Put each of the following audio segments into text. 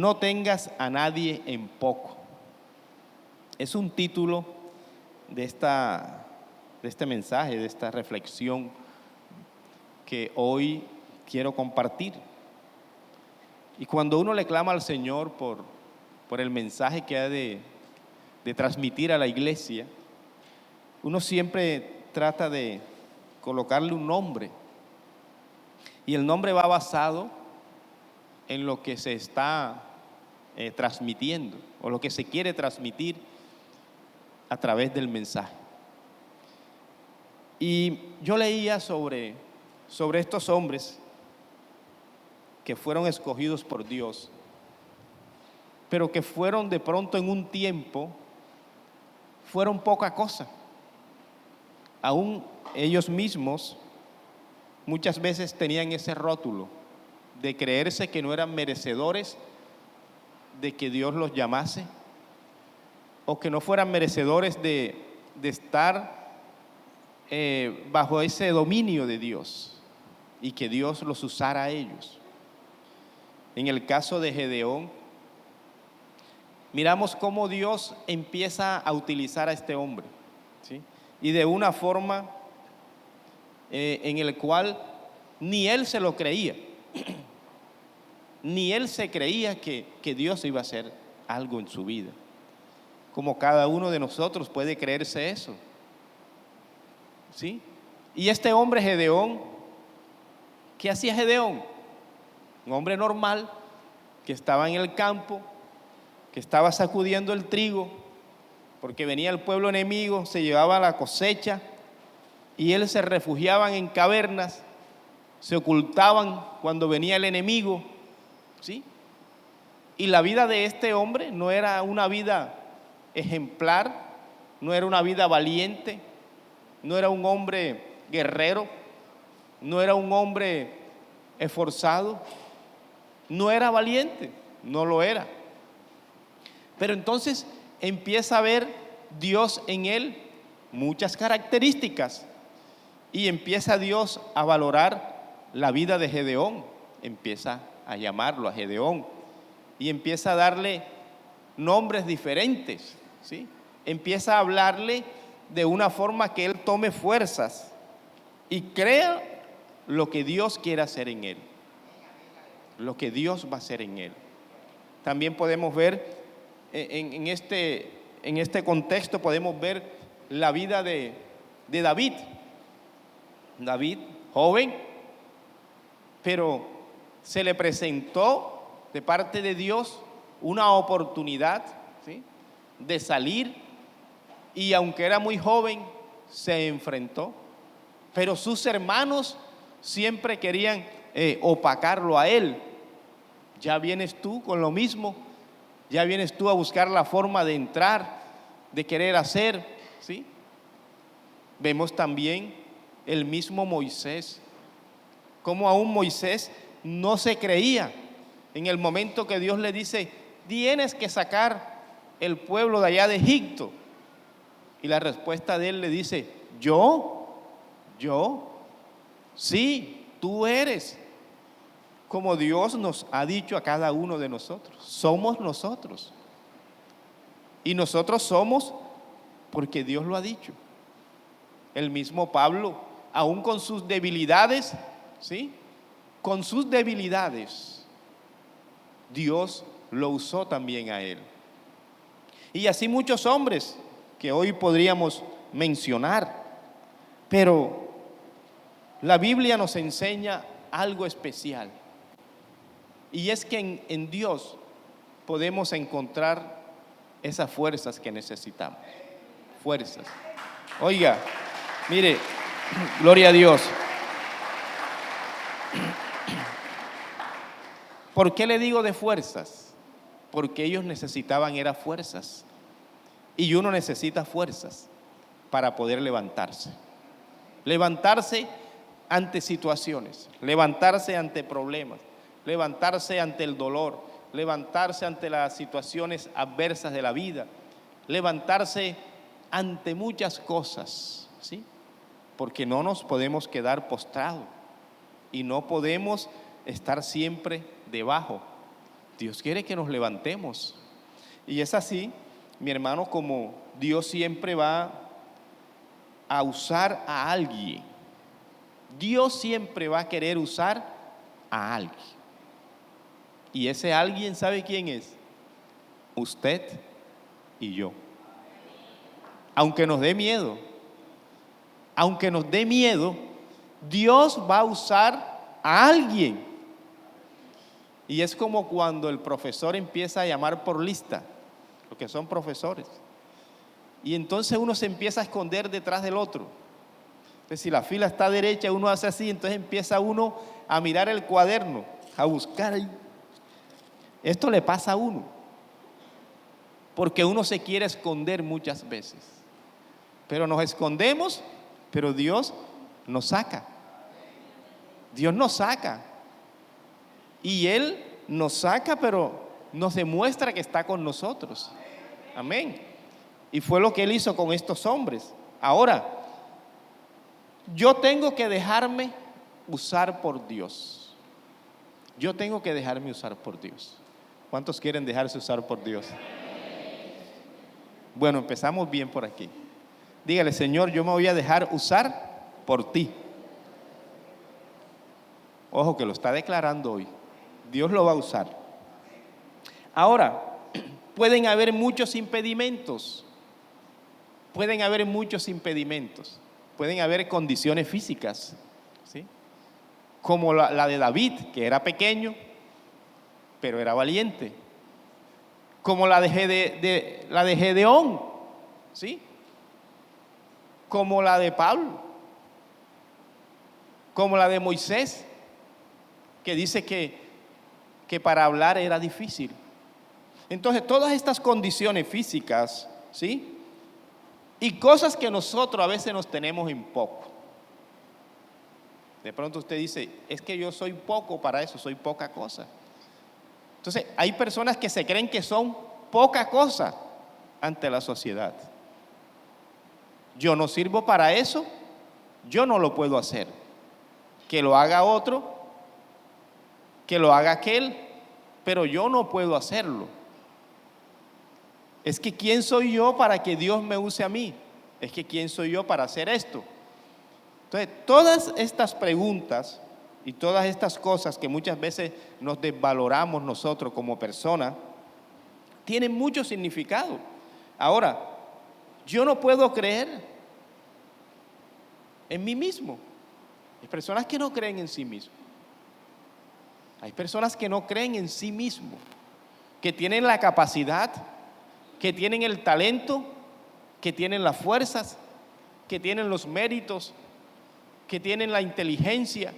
no tengas a nadie en poco. Es un título de este mensaje, de esta reflexión que hoy quiero compartir. Y cuando uno le clama al Señor por el mensaje que ha de transmitir a la iglesia, uno siempre trata de colocarle un nombre. Y el nombre va basado en lo que se está transmitiendo o lo que se quiere transmitir a través del mensaje. Y yo leía sobre estos hombres que fueron escogidos por Dios, pero que fueron de pronto en un tiempo, fueron poca cosa. Aún ellos mismos muchas veces tenían ese rótulo de creerse que no eran merecedores de que Dios los llamase, o que no fueran merecedores de estar bajo ese dominio de Dios y que Dios los usara a ellos. En el caso de Gedeón, miramos cómo Dios empieza a utilizar a este hombre, ¿sí? Y de una forma en el cual ni él se lo creía, ni él se creía que Dios iba a hacer algo en su vida, como cada uno de nosotros puede creerse eso, ¿sí? Y este hombre Gedeón, ¿qué hacía Gedeón? Un hombre normal que estaba en el campo, que estaba sacudiendo el trigo, porque venía el pueblo enemigo, se llevaba la cosecha, y él se refugiaban en cavernas, se ocultaban cuando venía el enemigo, ¿sí? Y la vida de este hombre no era una vida ejemplar, no era una vida valiente, no era un hombre guerrero, no era un hombre esforzado, no era valiente, no lo era. Pero entonces empieza a ver Dios en él muchas características y empieza Dios a valorar la vida de Gedeón, empieza a llamarlo a Gedeón y empieza a darle nombres diferentes, ¿sí? Empieza a hablarle de una forma que él tome fuerzas y crea lo que Dios quiere hacer en él, lo que Dios va a hacer en él. También podemos ver en este contexto, podemos ver la vida de David. David, joven, pero se le presentó de parte de Dios una oportunidad, ¿sí?, de salir, y aunque era muy joven, se enfrentó. Pero sus hermanos siempre querían opacarlo a él. Ya vienes tú con lo mismo, ya vienes tú a buscar la forma de entrar, de querer hacer, ¿sí? Vemos también el mismo Moisés, como aún Moisés no se creía en el momento que Dios le dice: tienes que sacar el pueblo de allá de Egipto. Y la respuesta de él le dice: ¿yo? Sí, tú eres. Como Dios nos ha dicho a cada uno de nosotros, somos nosotros. Y nosotros somos porque Dios lo ha dicho. El mismo Pablo, aún con sus debilidades, ¿sí?, con sus debilidades, Dios lo usó también a él. Y así muchos hombres que hoy podríamos mencionar, pero la Biblia nos enseña algo especial, y es que en Dios podemos encontrar esas fuerzas que necesitamos. Fuerzas. Oiga, mire, gloria a Dios. ¿Por qué le digo de fuerzas? Porque ellos necesitaban era fuerzas. Y uno necesita fuerzas para poder levantarse. Levantarse ante situaciones, levantarse ante problemas, levantarse ante el dolor, levantarse ante las situaciones adversas de la vida, levantarse ante muchas cosas, ¿sí? Porque no nos podemos quedar postrados y no podemos estar siempre debajo. Dios quiere que nos levantemos. Y es así, mi hermano, como Dios siempre va a usar a alguien. Dios siempre va a querer usar a alguien. Y ese alguien, ¿sabe quién es? Usted y yo. Aunque nos dé miedo, Dios va a usar a alguien. Y es como cuando el profesor empieza a llamar por lista, los que son profesores. Y entonces uno se empieza a esconder detrás del otro. Entonces, si la fila está derecha, uno hace así, entonces empieza uno a mirar el cuaderno, a buscar ahí. Esto le pasa a uno, porque uno se quiere esconder muchas veces. Pero nos escondemos, pero Dios nos saca. Dios nos saca. Y Él nos saca, pero nos demuestra que está con nosotros. Amén. Y fue lo que Él hizo con estos hombres. Ahora, yo tengo que dejarme usar por Dios. Yo tengo que dejarme usar por Dios. ¿Cuántos quieren dejarse usar por Dios? Bueno, empezamos bien por aquí. Dígale: Señor, yo me voy a dejar usar por ti. Ojo, que lo está declarando hoy. Dios lo va a usar. Ahora, pueden haber muchos impedimentos. Pueden haber muchos impedimentos. Pueden haber condiciones físicas, ¿sí? Como la de David, que era pequeño, pero era valiente. Como la de Gedeón, ¿sí? Como la de Pablo. Como la de Moisés, que dice que para hablar era difícil. Entonces, todas estas condiciones físicas, ¿sí? Y cosas que nosotros a veces nos tenemos en poco. De pronto usted dice: es que yo soy poco para eso, soy poca cosa. Entonces, hay personas que se creen que son poca cosa ante la sociedad. Yo no sirvo para eso, yo no lo puedo hacer. Que lo haga otro, que lo haga aquel, pero yo no puedo hacerlo. Es que ¿quién soy yo para que Dios me use a mí? Es que ¿quién soy yo para hacer esto? Entonces, todas estas preguntas y todas estas cosas que muchas veces nos desvaloramos nosotros como personas, tienen mucho significado. Ahora, yo no puedo creer en mí mismo. Hay personas que no creen en sí mismos. Hay personas que no creen en sí mismos, que tienen la capacidad, que tienen el talento, que tienen las fuerzas, que tienen los méritos, que tienen la inteligencia,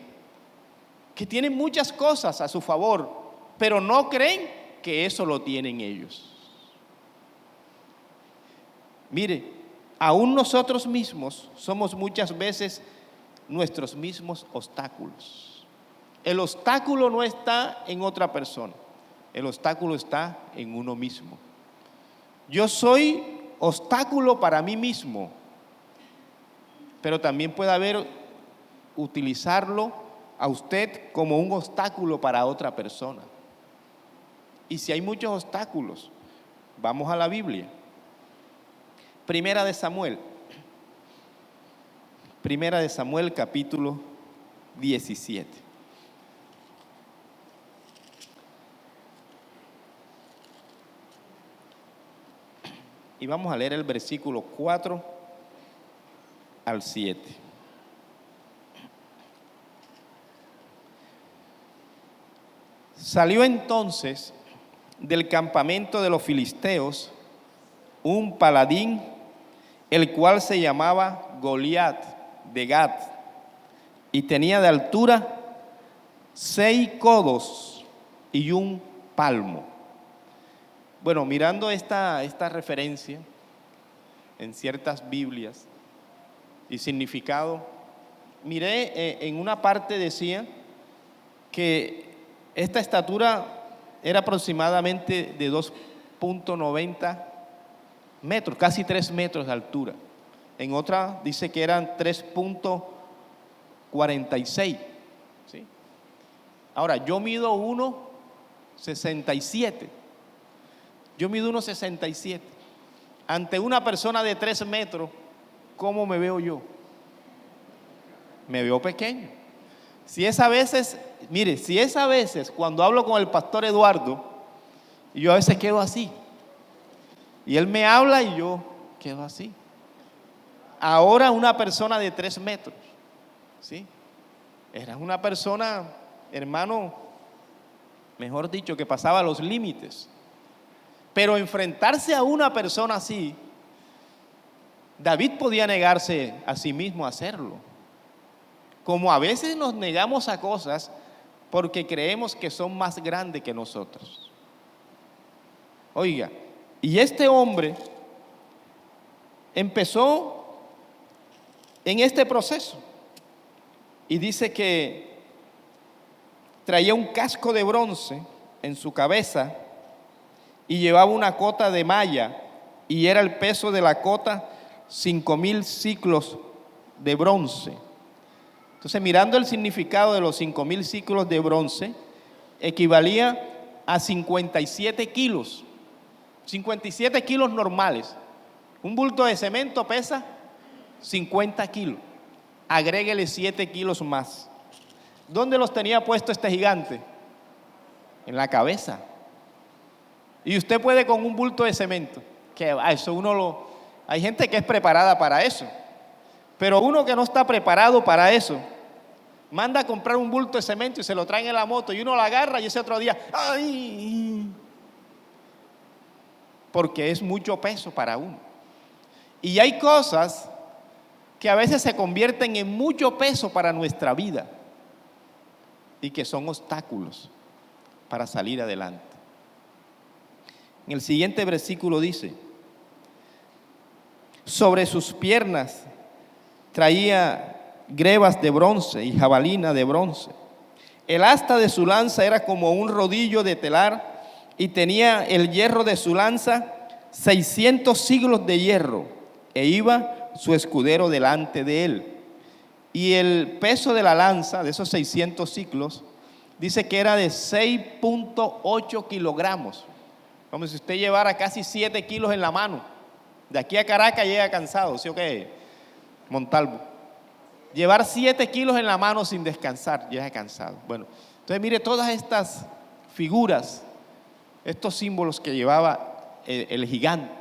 que tienen muchas cosas a su favor, pero no creen que eso lo tienen ellos. Mire, aún nosotros mismos somos muchas veces nuestros mismos obstáculos. El obstáculo no está en otra persona, el obstáculo está en uno mismo. Yo soy obstáculo para mí mismo, pero también puede haber utilizarlo a usted como un obstáculo para otra persona. Y si hay muchos obstáculos, vamos a la Biblia. Primera de Samuel capítulo 17. Y vamos a leer el versículo 4 al 7. Salió entonces del campamento de los filisteos un paladín, el cual se llamaba Goliat de Gat, y tenía de altura 6 codos y un palmo. Bueno, mirando esta referencia en ciertas Biblias y significado, miré en una parte decía que esta estatura era aproximadamente de 2.90 metros, casi 3 metros de altura. En otra dice que eran 3.46. ¿Sí? Ahora, yo mido 67. Yo mido 1,67. Ante una persona de 3 metros, ¿cómo me veo yo? Me veo pequeño. Si es a veces, mire, si es a veces cuando hablo con el pastor Eduardo, yo a veces quedo así. Y él me habla y yo quedo así. Ahora una persona de 3 metros, ¿sí? Era una persona, hermano, mejor dicho, que pasaba los límites. Pero enfrentarse a una persona así, David podía negarse a sí mismo a hacerlo. Como a veces nos negamos a cosas porque creemos que son más grandes que nosotros. Oiga, y este hombre empezó en este proceso y dice que traía un casco de bronce en su cabeza y llevaba una cota de malla, y era el peso de la cota 5,000 ciclos de bronce. Entonces, mirando el significado de los 5,000 ciclos de bronce, equivalía a 57 kilos. 57 kilos normales. Un bulto de cemento pesa 50 kilos. Agréguele 7 kilos más. ¿Dónde los tenía puesto este gigante? En la cabeza. Y usted puede con un bulto de cemento, que eso hay gente que es preparada para eso, pero uno que no está preparado para eso, manda a comprar un bulto de cemento y se lo traen en la moto y uno lo agarra y ese otro día, ¡ay! Porque es mucho peso para uno. Y hay cosas que a veces se convierten en mucho peso para nuestra vida y que son obstáculos para salir adelante. En el siguiente versículo dice: sobre sus piernas traía grebas de bronce y jabalina de bronce. El asta de su lanza era como un rodillo de telar, y tenía el hierro de su lanza 600 siglos de hierro, e iba su escudero delante de él. Y el peso de la lanza, de esos 600 ciclos, dice que era de 6.8 kilogramos. Como si usted llevara casi 7 kilos en la mano. De aquí a Caracas llega cansado, ¿sí o qué? Montalvo. Llevar 7 kilos en la mano sin descansar, llega cansado. Bueno, entonces mire todas estas figuras, estos símbolos que llevaba el gigante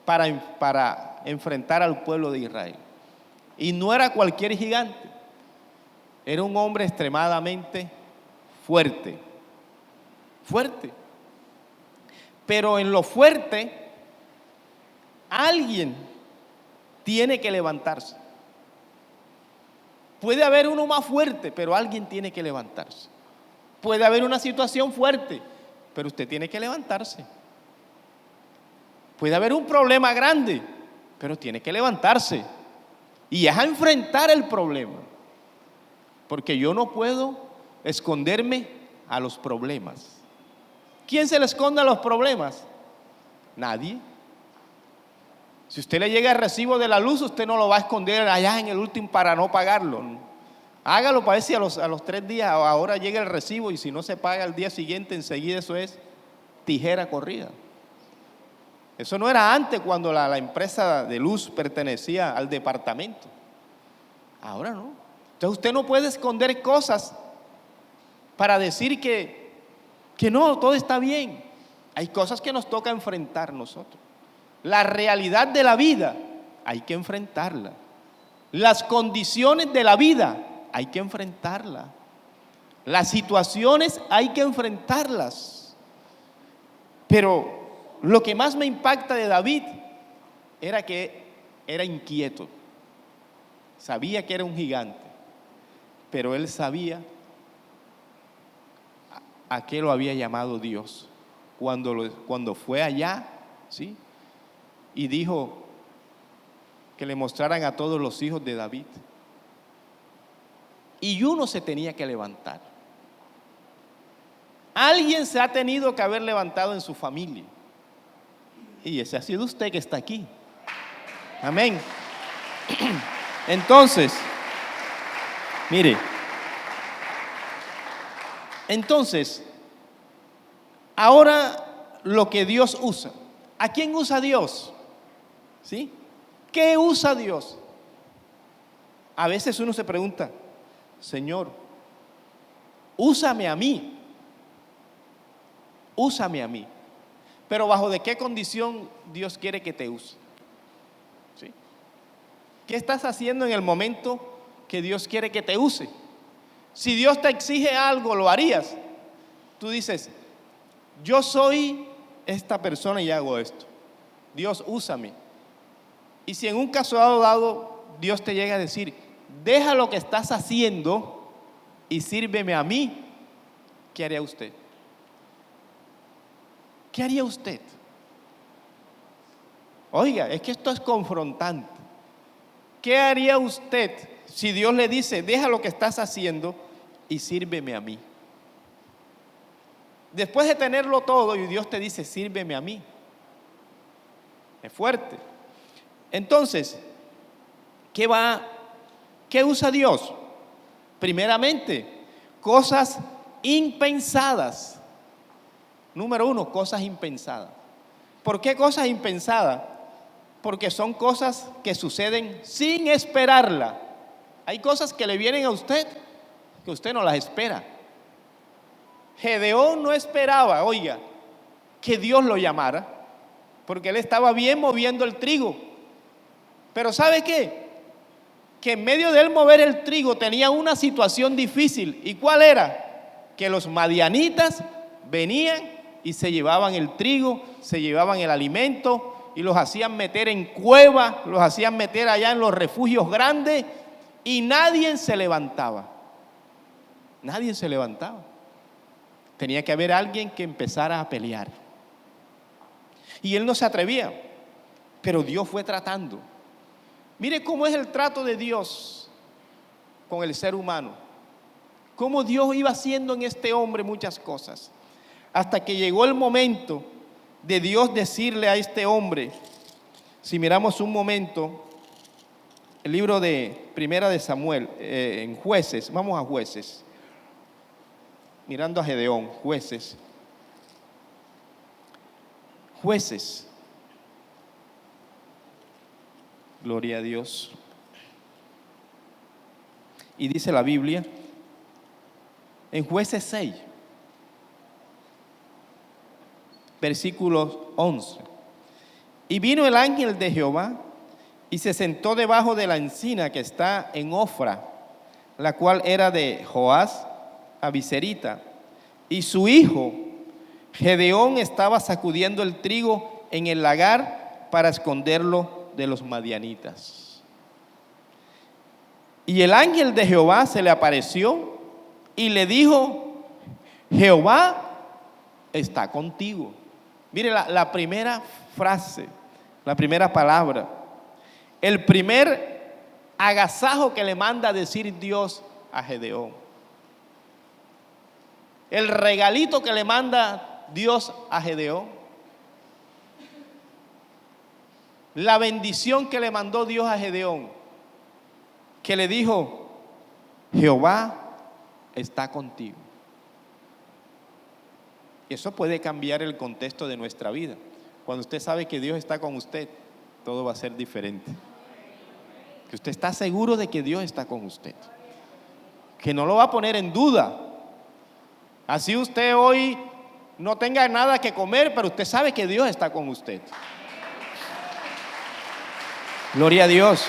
para enfrentar al pueblo de Israel. Y no era cualquier gigante, era un hombre extremadamente fuerte. Fuerte. Pero en lo fuerte, alguien tiene que levantarse. Puede haber uno más fuerte, pero alguien tiene que levantarse. Puede haber una situación fuerte, pero usted tiene que levantarse. Puede haber un problema grande, pero tiene que levantarse. Y es a enfrentar el problema. Porque yo no puedo esconderme a los problemas. ¿Quién se le esconde a los problemas? Nadie. Si usted le llega el recibo de la luz, usted no lo va a esconder allá en el último para no pagarlo. Hágalo para ver si a los 3 días ahora llega el recibo, y si no se paga al día siguiente, enseguida eso es tijera corrida. Eso no era antes, cuando la empresa de luz pertenecía al departamento. Ahora no. Entonces usted no puede esconder cosas para decir que no, todo está bien. Hay cosas que nos toca enfrentar nosotros. La realidad de la vida hay que enfrentarla. Las condiciones de la vida hay que enfrentarla. Las situaciones hay que enfrentarlas. Pero lo que más me impacta de David era que era inquieto. Sabía que era un gigante, pero él sabía a qué lo había llamado Dios cuando fue allá, ¿sí? Y dijo que le mostraran a todos los hijos de David. Y uno se tenía que levantar. Alguien se ha tenido que haber levantado en su familia. Y ese ha sido usted que está aquí. Amén. Entonces, mire. Entonces, Ahora, lo que Dios usa. ¿A quién usa Dios? ¿Sí? ¿Qué usa Dios? A veces uno se pregunta, Señor, úsame a mí. Úsame a mí. Pero ¿bajo de qué condición Dios quiere que te use? ¿Sí? ¿Qué estás haciendo en el momento que Dios quiere que te use? Si Dios te exige algo, ¿lo harías? Tú dices, yo soy esta persona y hago esto. Dios, úsame. Y si en un caso dado Dios te llega a decir, deja lo que estás haciendo y sírveme a mí, ¿qué haría usted? ¿Qué haría usted? Oiga, es que esto es confrontante. ¿Qué haría usted si Dios le dice, deja lo que estás haciendo y sírveme a mí? Después de tenerlo todo y Dios te dice, sírveme a mí. Es fuerte. Entonces, ¿qué usa Dios? Primeramente, cosas impensadas. Número uno, cosas impensadas. ¿Por qué cosas impensadas? Porque son cosas que suceden sin esperarla. Hay cosas que le vienen a usted que usted no las espera. Gedeón no esperaba, oiga, que Dios lo llamara, porque él estaba bien moviendo el trigo. Pero ¿sabe qué? Que en medio de él mover el trigo tenía una situación difícil. ¿Y cuál era? Que los madianitas venían y se llevaban el trigo, se llevaban el alimento y los hacían meter en cuevas, los hacían meter allá en los refugios grandes y nadie se levantaba. Nadie se levantaba. Tenía que haber alguien que empezara a pelear. Y él no se atrevía, pero Dios fue tratando. Mire cómo es el trato de Dios con el ser humano. Cómo Dios iba haciendo en este hombre muchas cosas. Hasta que llegó el momento de Dios decirle a este hombre, si miramos un momento, el libro de Primera de Samuel, en Jueces, vamos a Jueces, mirando a Gedeón, Jueces. Gloria a Dios. Y dice la Biblia, en Jueces 6, versículos 11. Y vino el ángel de Jehová y se sentó debajo de la encina que está en Ofra, la cual era de Joás Abiserita. Y su hijo Gedeón estaba sacudiendo el trigo en el lagar para esconderlo de los madianitas. Y el ángel de Jehová se le apareció y le dijo, Jehová está contigo. Mire la primera frase, la primera palabra, el primer agasajo que le manda a decir Dios a Gedeón. El regalito que le manda Dios a Gedeón. La bendición que le mandó Dios a Gedeón, que le dijo, Jehová está contigo. Y eso puede cambiar el contexto de nuestra vida. Cuando usted sabe que Dios está con usted, todo va a ser diferente. Que usted está seguro de que Dios está con usted. Que no lo va a poner en duda. Así usted hoy no tenga nada que comer, pero usted sabe que Dios está con usted. Gloria a Dios.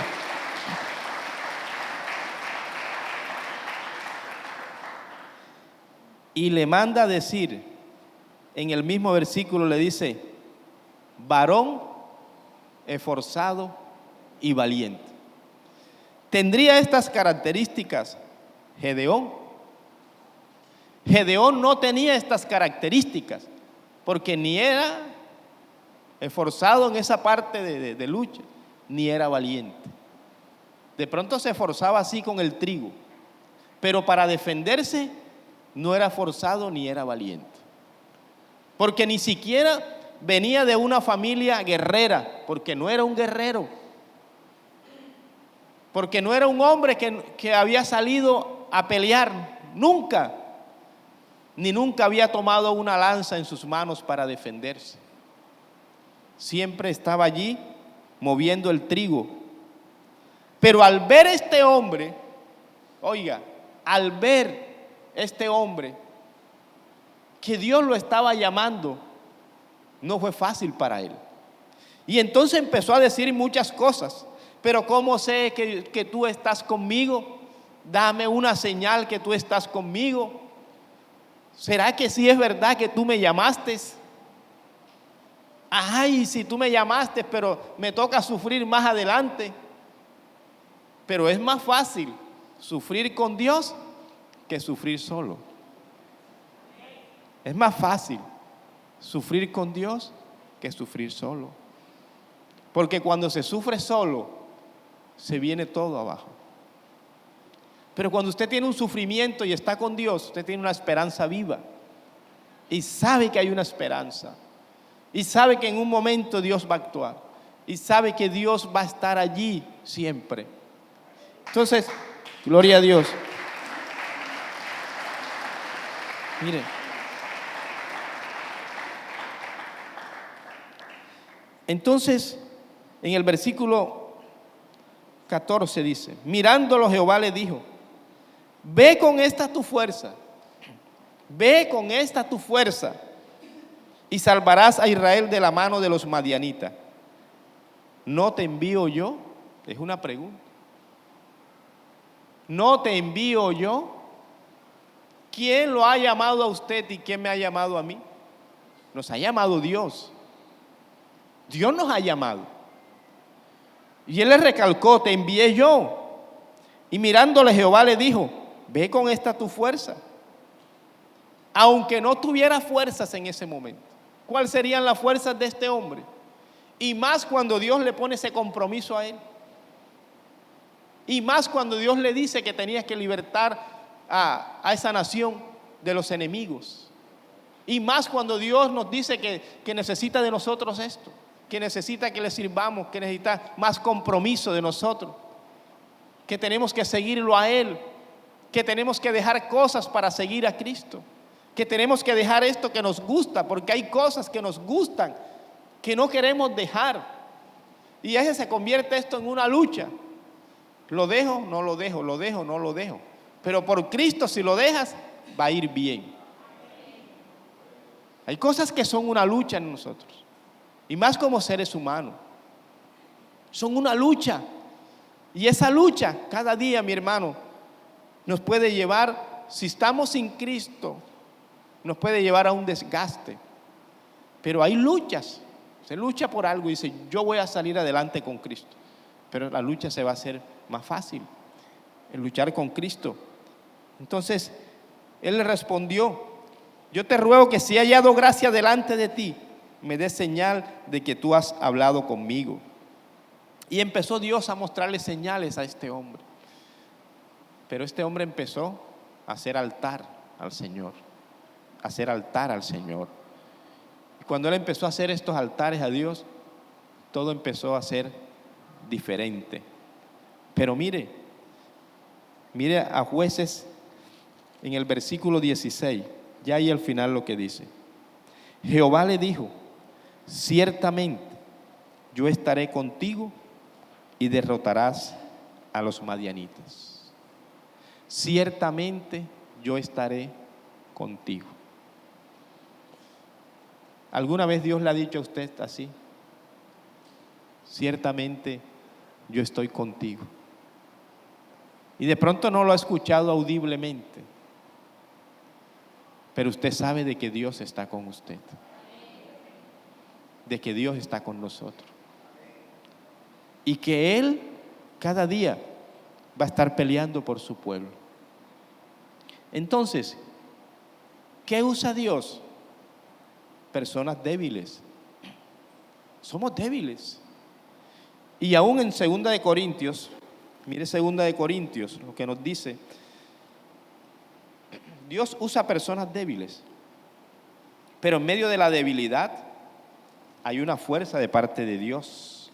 Y le manda a decir, en el mismo versículo le dice, varón esforzado y valiente. ¿Tendría estas características Gedeón? Gedeón no tenía estas características, porque ni era esforzado en esa parte de lucha, ni era valiente. De pronto se esforzaba así con el trigo, pero para defenderse no era forzado ni era valiente. Porque ni siquiera venía de una familia guerrera, porque no era un guerrero. Porque no era un hombre que había salido a pelear, nunca. ni nunca había tomado una lanza en sus manos para defenderse. Siempre estaba allí moviendo el trigo. Pero al ver este hombre, oiga, al ver este hombre que Dios lo estaba llamando, no fue fácil para él. Y entonces empezó a decir muchas cosas. Pero ¿cómo sé que tú estás conmigo? Dame una señal que tú estás conmigo. ¿Será que sí es verdad que tú me llamaste? Ay, si tú me llamaste, pero me toca sufrir más adelante. Pero es más fácil sufrir con Dios que sufrir solo. Es más fácil sufrir con Dios que sufrir solo. Porque cuando se sufre solo, se viene todo abajo. Pero cuando usted tiene un sufrimiento y está con Dios, usted tiene una esperanza viva. Y sabe que hay una esperanza. Y sabe que en un momento Dios va a actuar. Y sabe que Dios va a estar allí siempre. Entonces, gloria a Dios. Mire. Entonces, en el versículo 14 dice: mirándolo Jehová le dijo: ve con esta tu fuerza, ve con esta tu fuerza y salvarás a Israel de la mano de los madianitas. ¿No te envío yo? Es una pregunta. ¿No te envío yo? ¿Quién lo ha llamado a usted y quién me ha llamado a mí? Nos ha llamado Dios. Dios nos ha llamado. Y él le recalcó: te envié yo. Y mirándole Jehová le dijo: ve con esta tu fuerza. Aunque no tuviera fuerzas en ese momento. ¿Cuáles serían las fuerzas de este hombre? Y más cuando Dios le pone ese compromiso a él. Y más cuando Dios le dice que tenía que libertar a esa nación de los enemigos. Y más cuando Dios nos dice que necesita de nosotros esto. Que necesita que le sirvamos, que necesita más compromiso de nosotros. Que tenemos que seguirlo a Él. Que tenemos que dejar cosas para seguir a Cristo. Que tenemos que dejar esto que nos gusta, porque hay cosas que nos gustan, que no queremos dejar. Y a veces se convierte esto en una lucha. Lo dejo, no lo dejo, lo dejo, no lo dejo. Pero por Cristo, si lo dejas, va a ir bien. Hay cosas que son una lucha en nosotros. Y más como seres humanos. Son una lucha. Y esa lucha, cada día, mi hermano, nos puede llevar, si estamos sin Cristo, nos puede llevar a un desgaste. Pero hay luchas. Se lucha por algo y dice: yo voy a salir adelante con Cristo. Pero la lucha se va a hacer más fácil, el luchar con Cristo. Entonces, él le respondió: yo te ruego que si he hallado gracia delante de ti, me des señal de que tú has hablado conmigo. Y empezó Dios a mostrarle señales a este hombre. Pero este hombre empezó a hacer altar al Señor. A hacer altar al Señor. Y cuando él empezó a hacer estos altares a Dios, todo empezó a ser diferente. Pero mire a Jueces en el versículo 16, ya ahí al final lo que dice: Jehová le dijo: ciertamente yo estaré contigo y derrotarás a los madianitas. Ciertamente yo estaré contigo. ¿Alguna vez Dios le ha dicho a usted así? Ciertamente yo estoy contigo. Y de pronto no lo ha escuchado audiblemente, pero usted sabe de que Dios está con usted, de que Dios está con nosotros y que Él cada día va a estar peleando por su pueblo. Entonces, ¿qué usa Dios? Personas débiles. Somos débiles. Y aún en 2 de Corintios, mire 2 de Corintios, lo que nos dice: Dios usa personas débiles, pero en medio de la debilidad hay una fuerza de parte de Dios.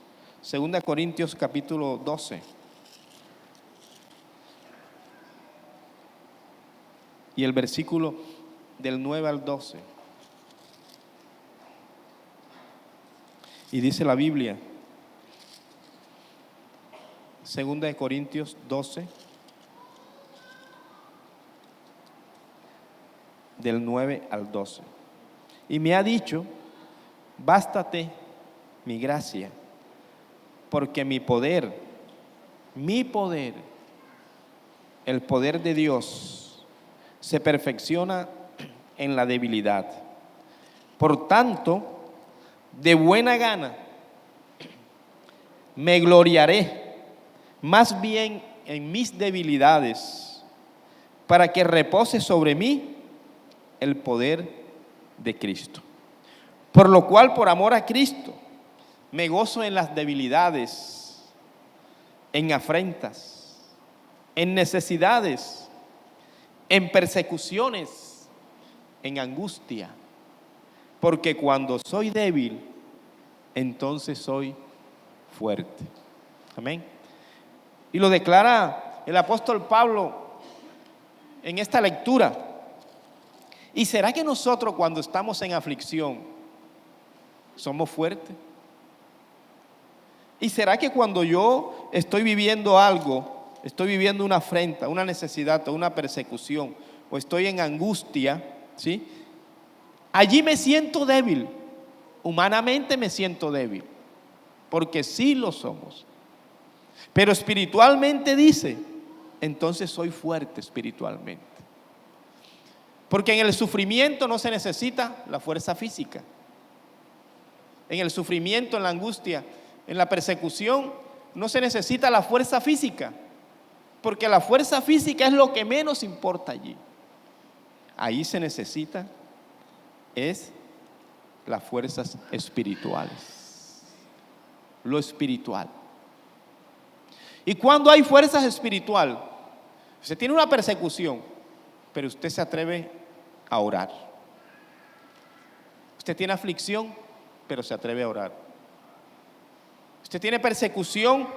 2 Corintios capítulo 12. Y el versículo del 9 al 12. Y dice la Biblia, 2 Corintios 12, del 9 al 12. Y me ha dicho, bástate mi gracia, porque mi poder, el poder de Dios, se perfecciona en la debilidad. Por tanto, de buena gana me gloriaré más bien en mis debilidades, para que repose sobre mí el poder de Cristo. Por lo cual, por amor a Cristo, me gozo en las debilidades, en afrentas, en necesidades, en persecuciones, en angustia, porque cuando soy débil, entonces soy fuerte. Amén. Y lo declara el apóstol Pablo en esta lectura. ¿Y será que nosotros cuando estamos en aflicción somos fuertes? ¿Y será que cuando yo estoy viviendo algo, estoy viviendo una afrenta, una necesidad o una persecución, o estoy en angustia, ¿sí? Allí me siento débil, humanamente me siento débil, porque sí lo somos. Pero espiritualmente dice, entonces soy fuerte espiritualmente. Porque en el sufrimiento no se necesita la fuerza física. En el sufrimiento, en la angustia, en la persecución, no se necesita la fuerza física. Porque la fuerza física es lo que menos importa allí. Ahí se necesita es las fuerzas espirituales. Lo espiritual. Y cuando hay fuerzas espirituales, usted tiene una persecución, pero usted se atreve a orar. Usted tiene aflicción, pero se atreve a orar. Usted tiene persecución,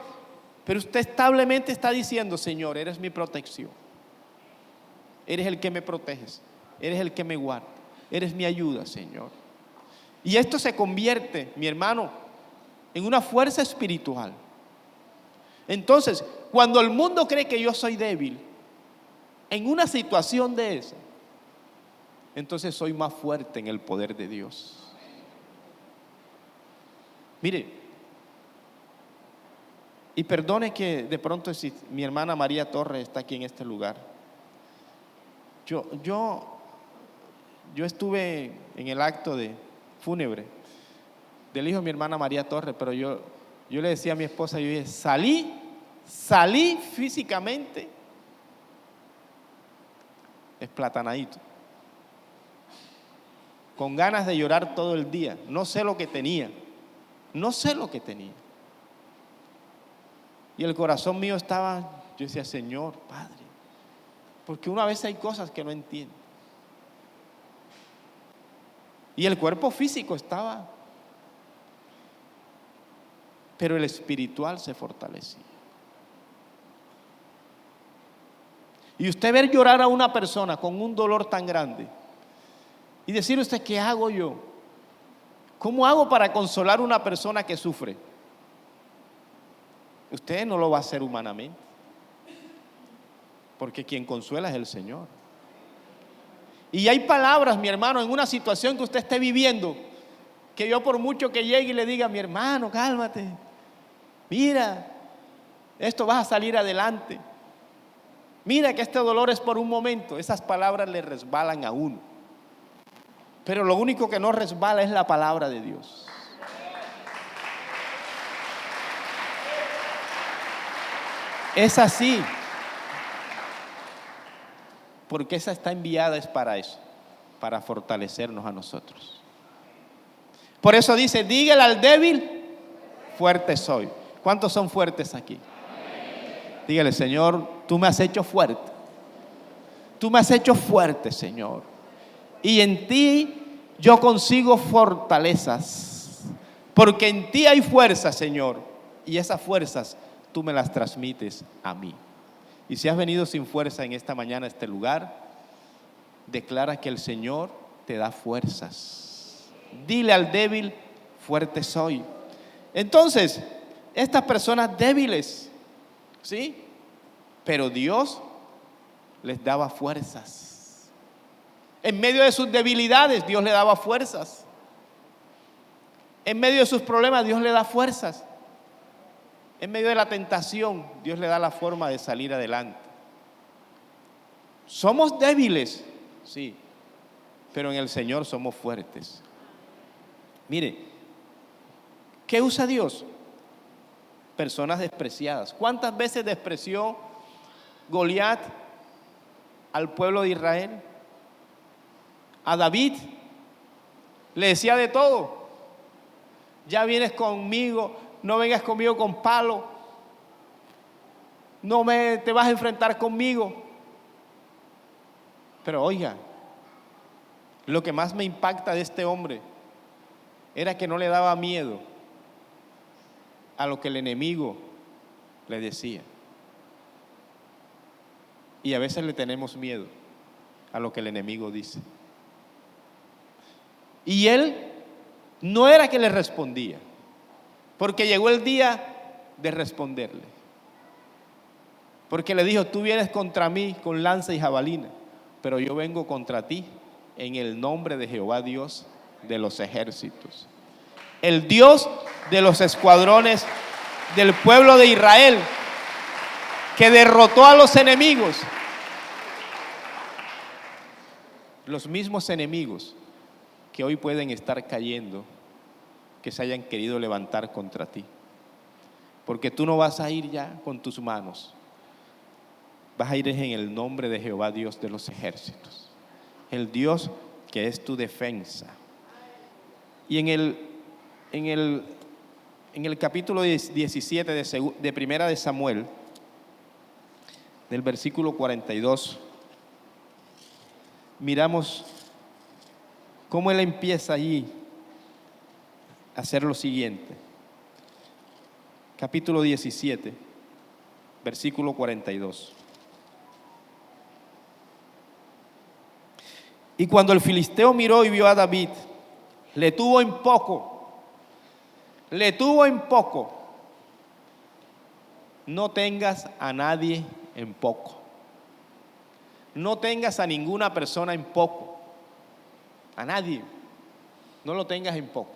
pero usted establemente está diciendo, Señor, eres mi protección. Eres el que me proteges. Eres el que me guarda. Eres mi ayuda, Señor. Y esto se convierte, mi hermano, en una fuerza espiritual. Entonces, cuando el mundo cree que yo soy débil, en una situación de esa, entonces soy más fuerte en el poder de Dios. Mire, y perdone que de pronto si mi hermana María Torres está aquí en este lugar. Yo estuve en el acto de fúnebre del hijo de mi hermana María Torres, pero yo le decía a mi esposa, yo dije, salí físicamente esplatanadito, con ganas de llorar todo el día. No sé lo que tenía. Y el corazón mío estaba, yo decía, Señor, Padre, porque una vez hay cosas que no entiendo. Y el cuerpo físico estaba, pero el espiritual se fortalecía. Y usted ver llorar a una persona con un dolor tan grande y decir usted, ¿qué hago yo? ¿Cómo hago para consolar a una persona que sufre? Usted no lo va a hacer humanamente, porque quien consuela es el Señor. Y hay palabras, mi hermano, en una situación que usted esté viviendo, que yo por mucho que llegue y le diga, mi hermano, cálmate, mira, esto vas a salir adelante, mira que este dolor es por un momento, esas palabras le resbalan a uno. Pero lo único que no resbala es la palabra de Dios. Es así. Porque esa está enviada es para eso, para fortalecernos a nosotros. Por eso dice, dígale al débil, fuerte soy. ¿Cuántos son fuertes aquí? Dígale, Señor, tú me has hecho fuerte. Tú me has hecho fuerte, Señor. Y en ti yo consigo fortalezas, porque en ti hay fuerzas, Señor, y esas fuerzas tú me las transmites a mí. Y si has venido sin fuerza en esta mañana a este lugar, declara que el Señor te da fuerzas. Dile al débil, fuerte soy. Entonces, estas personas débiles, ¿sí? Pero Dios les daba fuerzas. En medio de sus debilidades, Dios le daba fuerzas. En medio de sus problemas, Dios le da fuerzas. En medio de la tentación, Dios le da la forma de salir adelante. Somos débiles, sí, pero en el Señor somos fuertes. Mire, ¿qué usa Dios? Personas despreciadas. ¿Cuántas veces despreció Goliat al pueblo de Israel? A David le decía de todo. Ya vienes conmigo, no vengas conmigo con palo, te vas a enfrentar conmigo. Pero oiga, lo que más me impacta de este hombre era que no le daba miedo a lo que el enemigo le decía. Y a veces le tenemos miedo a lo que el enemigo dice. Y él no era que le respondía, porque llegó el día de responderle. Porque le dijo, tú vienes contra mí con lanza y jabalina, pero yo vengo contra ti en el nombre de Jehová Dios de los ejércitos. El Dios de los escuadrones del pueblo de Israel, que derrotó a los enemigos. Los mismos enemigos que hoy pueden estar cayendo, que se hayan querido levantar contra ti. Porque tú no vas a ir ya con tus manos, vas a ir en el nombre de Jehová Dios de los ejércitos, el Dios que es tu defensa. Y en el capítulo 17 de Primera de Samuel, del versículo 42, miramos cómo él empieza allí a hacer lo siguiente. Capítulo 17, versículo 42. Y cuando el filisteo miró y vio a David, le tuvo en poco. No tengas a nadie en poco. No tengas a ninguna persona en poco. A nadie. No lo tengas en poco.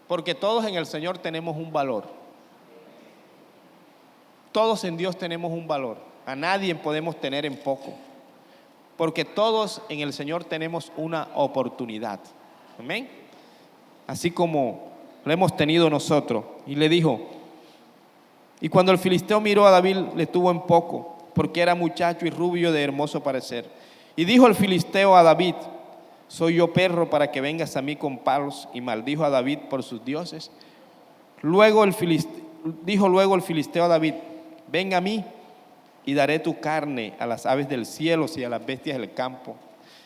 Porque todos en el Señor tenemos un valor. Todos en Dios tenemos un valor. A nadie podemos tener en poco. Porque todos en el Señor tenemos una oportunidad. Amén. Así como lo hemos tenido nosotros. Y le dijo, y cuando el filisteo miró a David, le tuvo en poco, porque era muchacho y rubio de hermoso parecer. Y dijo el filisteo a David, soy yo perro para que vengas a mí con palos, y maldijo a David por sus dioses. Dijo luego el filisteo a David, ven a mí y daré tu carne a las aves del cielo y a las bestias del campo.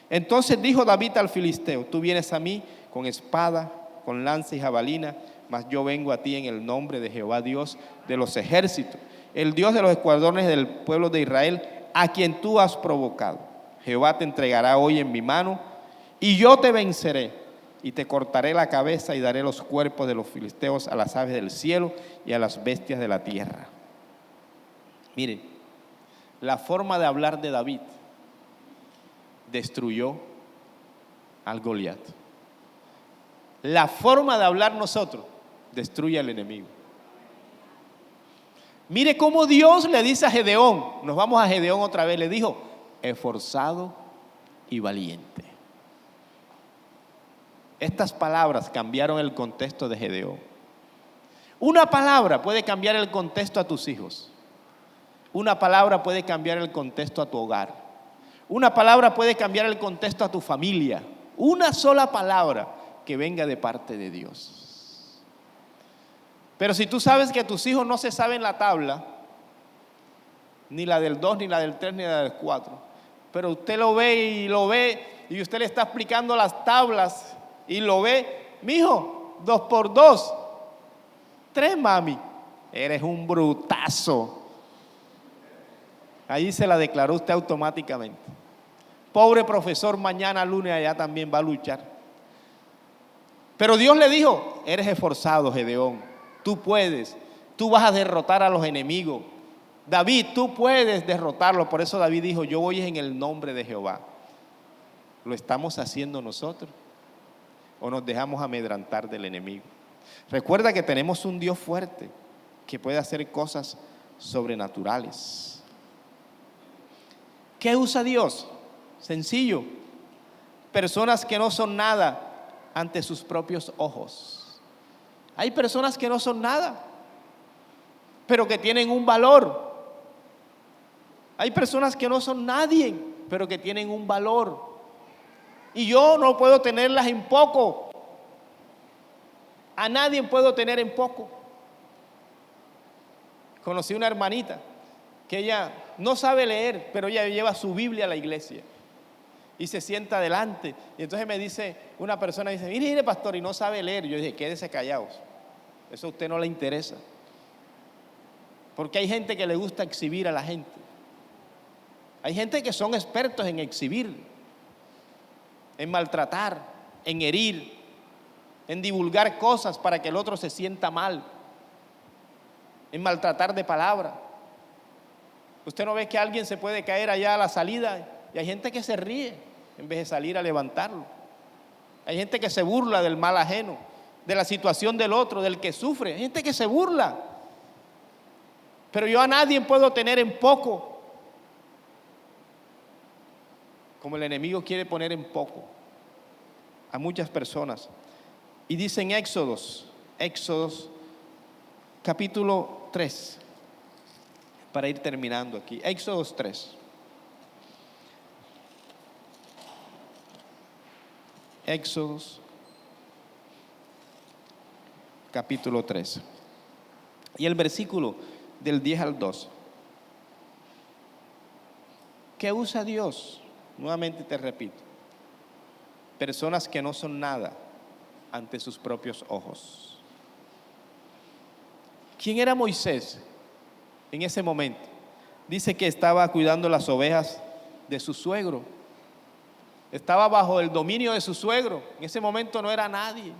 Entonces dijo David al filisteo, tú vienes a mí con espada, con lanza y jabalina, mas yo vengo a ti en el nombre de Jehová Dios de los ejércitos, el Dios de los escuadrones del pueblo de Israel, a quien tú has provocado. Jehová te entregará hoy en mi mano, y yo te venceré, y te cortaré la cabeza, y daré los cuerpos de los filisteos a las aves del cielo y a las bestias de la tierra. Mire, la forma de hablar de David destruyó al Goliat. La forma de hablar nosotros destruye al enemigo. Mire cómo Dios le dice a Gedeón, nos vamos a Gedeón otra vez, le dijo, esforzado y valiente. Estas palabras cambiaron el contexto de Gedeón. Una palabra puede cambiar el contexto a tus hijos. Una palabra puede cambiar el contexto a tu hogar. Una palabra puede cambiar el contexto a tu familia. Una sola palabra que venga de parte de Dios. Pero si tú sabes que tus hijos no se saben la tabla, ni la del 2, ni la del 3, ni la del 4, pero usted lo ve, y usted le está explicando las tablas, y lo ve, mijo, 2 por 2, 3, mami, eres un brutazo. Ahí se la declaró usted automáticamente. Pobre profesor, mañana lunes allá también va a luchar. Pero Dios le dijo, eres esforzado, Gedeón, tú puedes, tú vas a derrotar a los enemigos. David, tú puedes derrotarlo. Por eso David dijo, yo voy en el nombre de Jehová. ¿Lo estamos haciendo nosotros o nos dejamos amedrantar del enemigo? Recuerda que tenemos un Dios fuerte que puede hacer cosas sobrenaturales. ¿Qué usa Dios? Sencillo. Personas que no son nada ante sus propios ojos. Hay personas que no son nada, pero que tienen un valor. Hay personas que no son nadie, pero que tienen un valor. Y yo no puedo tenerlas en poco. A nadie puedo tener en poco. Conocí una hermanita que ella no sabe leer, pero ella lleva su Biblia a la iglesia y se sienta adelante. Y entonces me dice una persona, dice, mire pastor, y no sabe leer. Yo dije, quédese callados, eso a usted no le interesa. Porque hay gente que le gusta exhibir a la gente. Hay gente que son expertos en exhibir, en maltratar, en herir, en divulgar cosas para que el otro se sienta mal, en maltratar de palabra. Usted no ve que alguien se puede caer allá a la salida y hay gente que se ríe en vez de salir a levantarlo. Hay gente que se burla del mal ajeno, de la situación del otro, del que sufre. Hay gente que se burla. Pero yo a nadie puedo tener en poco, como el enemigo quiere poner en poco a muchas personas. Y dice en Éxodos capítulo 3, para ir terminando aquí, Éxodos 3. Éxodos capítulo 3. Y el versículo del 10 al 12. ¿Qué usa Dios? Nuevamente te repito. Personas que no son nada ante sus propios ojos. ¿Quién era Moisés en ese momento? Dice que estaba cuidando las ovejas de su suegro. Estaba bajo el dominio de su suegro. En ese momento no era nadie.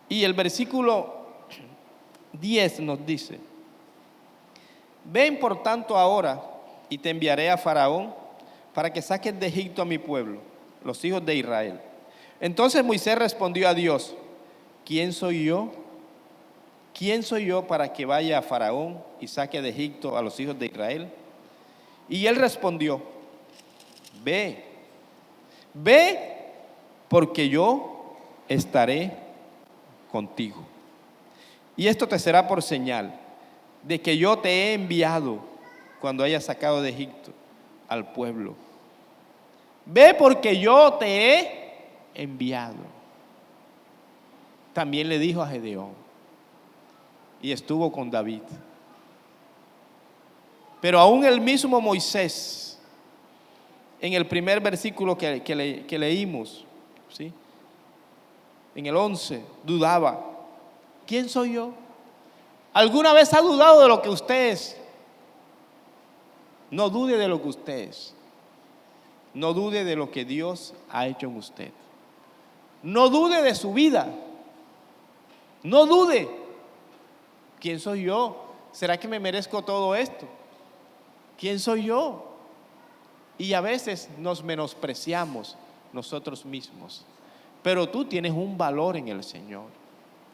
Y el versículo 10 nos dice: ven por tanto ahora y te enviaré a Faraón para que saques de Egipto a mi pueblo, los hijos de Israel. Entonces Moisés respondió a Dios: ¿quién soy yo? ¿Quién soy yo para que vaya a Faraón y saque de Egipto a los hijos de Israel? Y él respondió: ve, porque yo estaré contigo. Y esto te será por señal de que yo te he enviado cuando hayas sacado de Egipto al pueblo. Ve, porque yo te he enviado. También le dijo a Gedeón, y estuvo con David. Pero aún el mismo Moisés, en el primer versículo que leímos, ¿sí?, en el 11, dudaba: ¿quién soy yo? ¿Alguna vez ha dudado de lo que usted es? No dude de lo que usted es. No dude de lo que Dios ha hecho en usted. No dude de su vida. No dude. ¿Quién soy yo? ¿Será que me merezco todo esto? ¿Quién soy yo? Y a veces nos menospreciamos nosotros mismos. Pero tú tienes un valor en el Señor.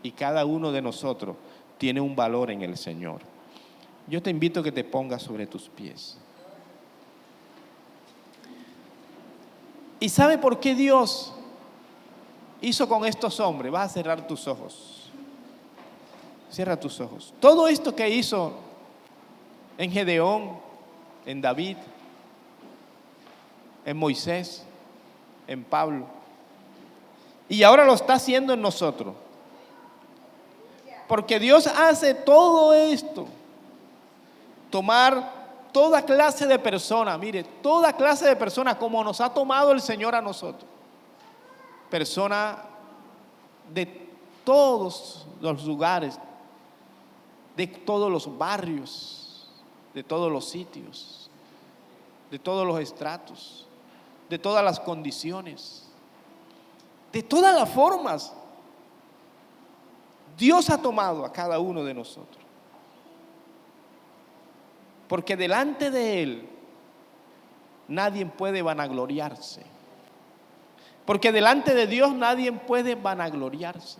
Y cada uno de nosotros tiene un valor en el Señor. Yo te invito a que te pongas sobre tus pies. ¿Y sabe por qué Dios hizo con estos hombres? Vas a cerrar tus ojos. Cierra tus ojos. Todo esto que hizo en Gedeón, en David, en Moisés, en Pablo, y ahora lo está haciendo en nosotros. Porque Dios hace todo esto. Tomar toda clase de personas, mire, toda clase de personas como nos ha tomado el Señor a nosotros. Personas de todos los lugares, de todos los barrios, de todos los sitios. de todos los estratos, de todas las condiciones, de todas las formas. Dios ha tomado a cada uno de nosotros, porque delante de Él nadie puede vanagloriarse, porque delante de Dios nadie puede vanagloriarse.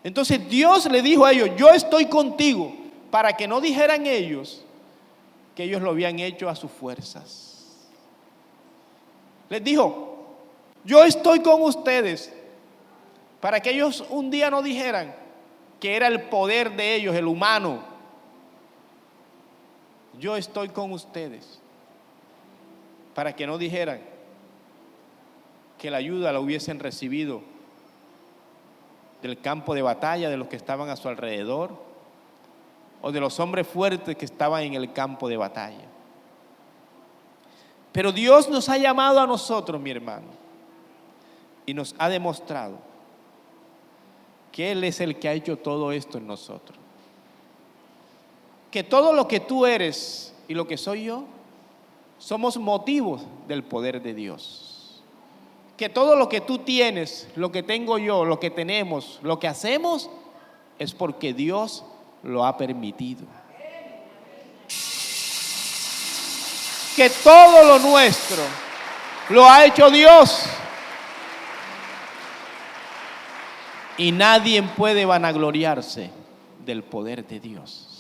Entonces Dios le dijo a ellos: yo estoy contigo, para que no dijeran ellos que ellos lo habían hecho a sus fuerzas. Les dijo: yo estoy con ustedes, para que ellos un día no dijeran que era el poder de ellos, el humano. Yo estoy con ustedes, para que no dijeran que la ayuda la hubiesen recibido del campo de batalla, de los que estaban a su alrededor, o de los hombres fuertes que estaban en el campo de batalla. Pero Dios nos ha llamado a nosotros, mi hermano, y nos ha demostrado que Él es el que ha hecho todo esto en nosotros. Que todo lo que tú eres y lo que soy yo somos motivos del poder de Dios. Que todo lo que tú tienes, lo que tengo yo, lo que tenemos, lo que hacemos, es porque Dios lo ha permitido. Que todo lo nuestro lo ha hecho Dios. Y nadie puede vanagloriarse del poder de Dios.